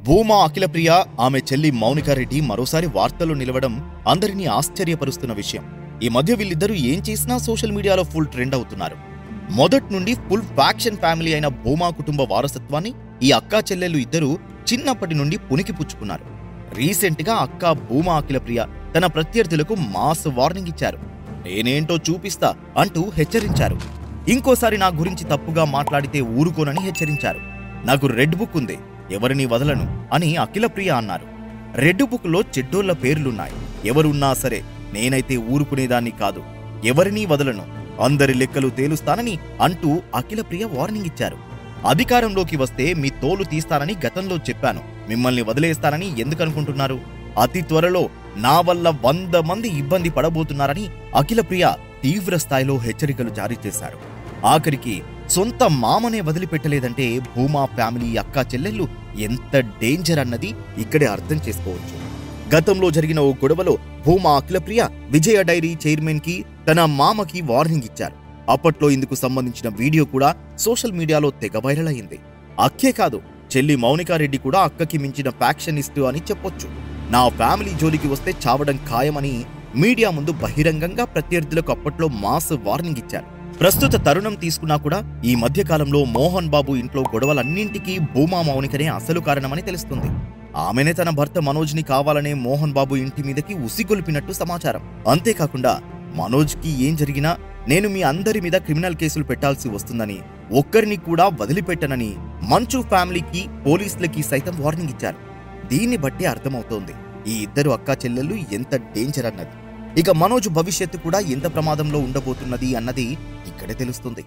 భూమా అఖిలప్రియ ఆమె చెల్లి మౌనికారెడ్డి మరోసారి వార్తల్లో నిలవడం అందరినీ ఆశ్చర్యపరుస్తున్న విషయం. ఈ మధ్య వీళ్ళిద్దరూ ఏం చేసినా సోషల్ మీడియాలో ఫుల్ ట్రెండ్ అవుతున్నారు. మొదటి నుండి ఫుల్ ఫ్యాక్షన్ ఫ్యామిలీ అయిన భూమా కుటుంబ వారసత్వాన్ని ఈ అక్కా చెల్లెలు ఇద్దరూ చిన్నప్పటి నుండి పుణికిపుచ్చుకున్నారు. రీసెంట్ గా అక్క భూమా అఖిలప్రియ తన ప్రత్యర్థులకు మాస్ వార్నింగ్ ఇచ్చారు. నేనేంటో చూపిస్తా అంటూ హెచ్చరించారు. ఇంకోసారి నా గురించి తప్పుగా మాట్లాడితే ఊరుకోనని హెచ్చరించారు. నాకు రెడ్ బుక్ ఉంది, ఎవరిని వదలను అని అఖిలప్రియ అన్నారు. రెడ్ బుక్ లో చెడ్డోళ్ల పేర్లున్నాయి, ఎవరున్నా సరే నేనైతే ఊరుకునేదాన్ని కాదు, ఎవరినీ వదలను, అందరి లెక్కలు తేలుస్తానని అంటూ అఖిలప్రియ వార్నింగ్ ఇచ్చారు. అధికారంలోకి వస్తే మీ తోలు తీస్తానని గతంలో చెప్పాను, మిమ్మల్ని వదిలేస్తానని ఎందుకనుకుంటున్నారు? అతి త్వరలో నా వల్ల 100 మంది ఇబ్బంది పడబోతున్నారని అఖిలప్రియ తీవ్ర స్థాయిలో హెచ్చరికలు జారీ చేశారు. ఆఖరికి సొంత మామనే వదిలిపెట్టలేదంటే భూమా ఫ్యామిలీ అక్కా చెల్లెళ్ళు ఎంత డేంజర్ అన్నది ఇక్కడే అర్థం చేసుకోవచ్చు. గతంలో జరిగిన ఓ గొడవలో భూమా అఖిలప్రియ విజయ డైరీ చైర్మన్ కి తన మామకి వార్నింగ్ ఇచ్చారు. అప్పట్లో ఇందుకు సంబంధించిన వీడియో కూడా సోషల్ మీడియాలో తెగ వైరల్ అయింది. అక్కే కాదు, చెల్లి మౌనికారెడ్డి కూడా అక్కకి మించిన ఫ్యాక్షనిస్టు అని చెప్పొచ్చు. నా ఫ్యామిలీ జోలికి వస్తే చావడం ఖాయమని మీడియా ముందు బహిరంగంగా ప్రత్యర్థులకు అప్పట్లో మాస్ వార్నింగ్ ఇచ్చారు. ప్రస్తుత తరుణం తీసుకున్నా కూడా ఈ మధ్య కాలంలో మోహన్ బాబు ఇంట్లో గొడవలన్నింటికీ భూమా మౌనికనే అసలు కారణమని తెలుస్తుంది. ఆమెనే తన భర్త మనోజ్ ని కావాలనే మోహన్ బాబు ఇంటి మీదకి ఉసిగొల్పినట్టు సమాచారం. అంతేకాకుండా మనోజ్ కి ఏం జరిగినా నేను మీ అందరి మీద క్రిమినల్ కేసులు పెట్టాల్సి వస్తుందని, ఒక్కరిని కూడా వదిలిపెట్టనని మంచు ఫ్యామిలీకి పోలీసులకి సైతం వార్నింగ్ ఇచ్చారు. దీన్ని బట్టి అర్థమవుతోంది ఈ ఇద్దరు అక్కా చెల్లెళ్ళు ఎంత డేంజర్ అన్నది. ఇక మనోజ్ భవిష్యత్తు కూడా ఎంత ప్రమాదంలో ఉండబోతున్నది అన్నది ఇక్కడే తెలుస్తుంది.